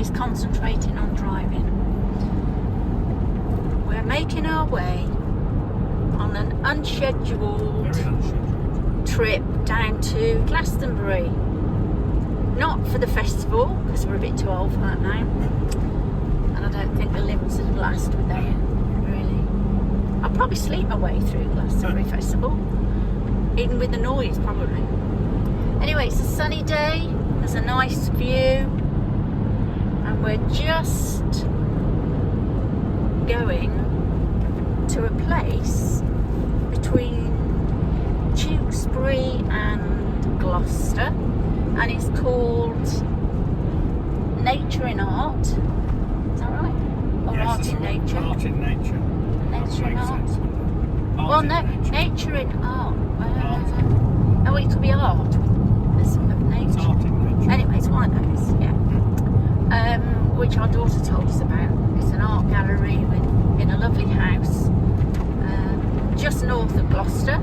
is concentrating on driving. We're making our way on an unscheduled trip down to Glastonbury. Not for the festival, because we're a bit too old for that now. And I don't think the limbs would last with that, really. I'll probably sleep my way through Glastonbury Festival. Even with the noise, probably. Anyway, it's a sunny day. There's a nice view. And we're just going to a place between Tewkesbury and Gloucester. And it's called Nature in Art. Is that right? Or yes, Art in Nature? Art in Nature. Nature in Art. Well, no, Nature in Art. Oh, it could be art with some of nature. It's Art in Nature. Anyway, it's one of those, yeah. Which our daughter told us about. It's an art gallery in a lovely house just north of Gloucester.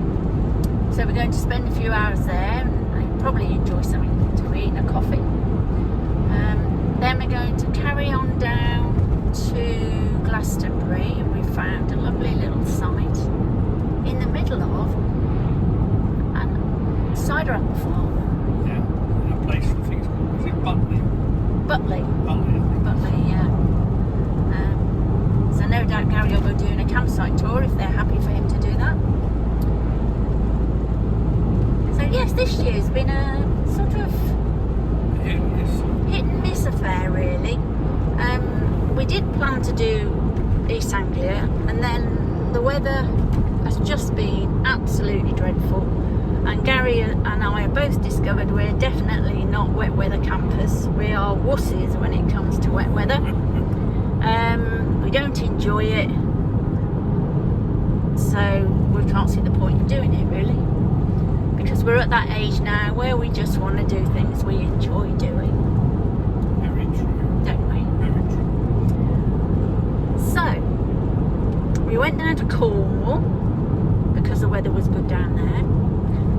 So we're going to spend a few hours there and probably enjoy something to eat and a coffee. Then we're going to carry on down to Glastonbury, and we found a lovely little site in the middle of a cider apple farm. Yeah, a place I think it's called, is it Butley? Butley, Butley, yeah. So no doubt Gary will go doing a campsite tour if they're happy for him to do that. So yes, this year's been a sort of hit and miss affair, really. We did plan to do East Anglia, and then the weather has just been absolutely dreadful. And Gary and I have both discovered we're definitely not wet weather campers. We are wusses when it comes to wet weather. We don't enjoy it, so we can't see the point in doing it, really. Because we're at that age now where we just want to do things we enjoy doing. Very true. Don't we? Very true. So, we went down to Cornwall because the weather was good down there.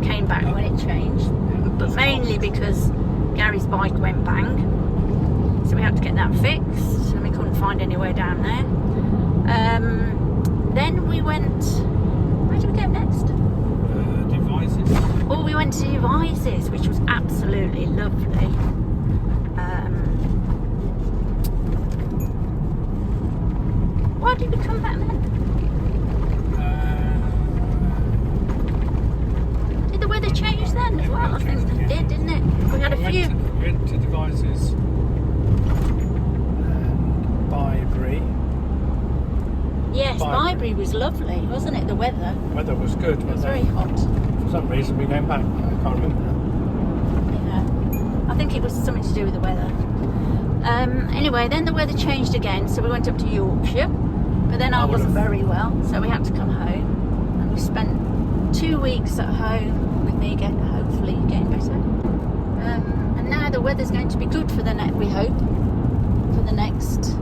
Came back when it changed. But mainly because Gary's bike went bang. So we had to get that fixed, and we couldn't find anywhere down there. Then we went... Where did we go next? Devizes. Oh, we went to Devizes, which was absolutely lovely. Why did we come back then? Did the weather change then as well? I think it did, didn't it? We had a few. We went to Devizes and Bybury. Yes, Bybury was lovely, wasn't it? The weather. Weather was good. It was very hot. For some reason we came back. I can't remember now. Yeah, I think it was something to do with the weather. Anyway, then the weather changed again, so we went up to Yorkshire. But then I wasn't very well, so we had to come home. And we spent 2 weeks at home with me hopefully getting better. And now the weather's going to be good for we hope, for the next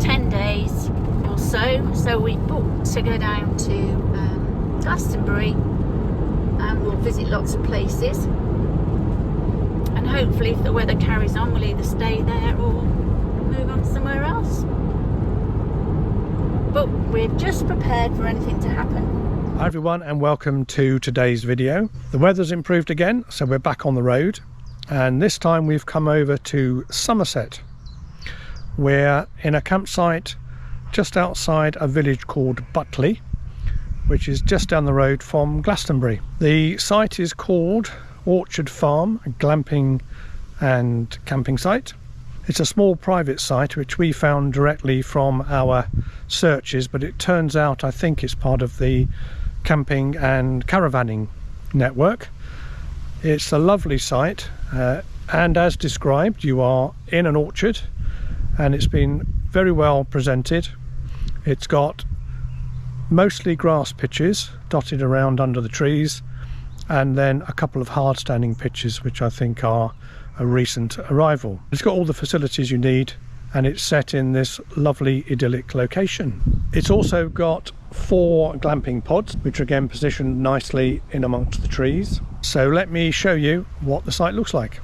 10 days or so. So we booked to go down to Glastonbury, and we'll visit lots of places. And hopefully, if the weather carries on, we'll either stay there or move on somewhere else. But we're just prepared for anything to happen. Hi everyone, and welcome to today's video. The weather's improved again, so we're back on the road, and this time we've come over to Somerset. We're in a campsite just outside a village called Butley, which is just down the road from Glastonbury. The site is called Orchard Farm, a glamping and camping site. It's a small private site which we found directly from our searches, but it turns out I think it's part of the camping and caravanning network. It's a lovely site, and as described, you are in an orchard, and it's been very well presented. It's got mostly grass pitches dotted around under the trees, and then a couple of hard standing pitches which I think are a recent arrival. It's got all the facilities you need, and it's set in this lovely idyllic location. It's also got 4 glamping pods, which are again positioned nicely in amongst the trees. So let me show you what the site looks like.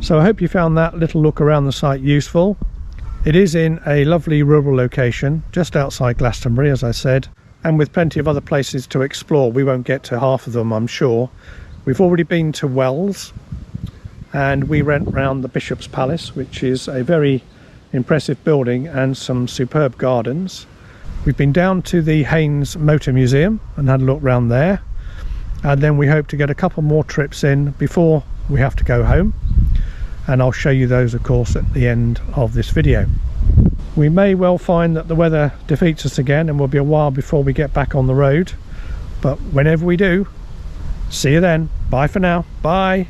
So I hope you found that little look around the site useful. It is in a lovely rural location just outside Glastonbury, as I said, and with plenty of other places to explore. We won't get to half of them, I'm sure. We've already been to Wells, and we went round the Bishop's Palace, which is a very impressive building and some superb gardens. We've been down to the Haynes Motor Museum and had a look round there, and then we hope to get a couple more trips in before we have to go home, and I'll show you those of course at the end of this video. We may well find that the weather defeats us again and will be a while before we get back on the road, but whenever we do, see you then. Bye for now. Bye.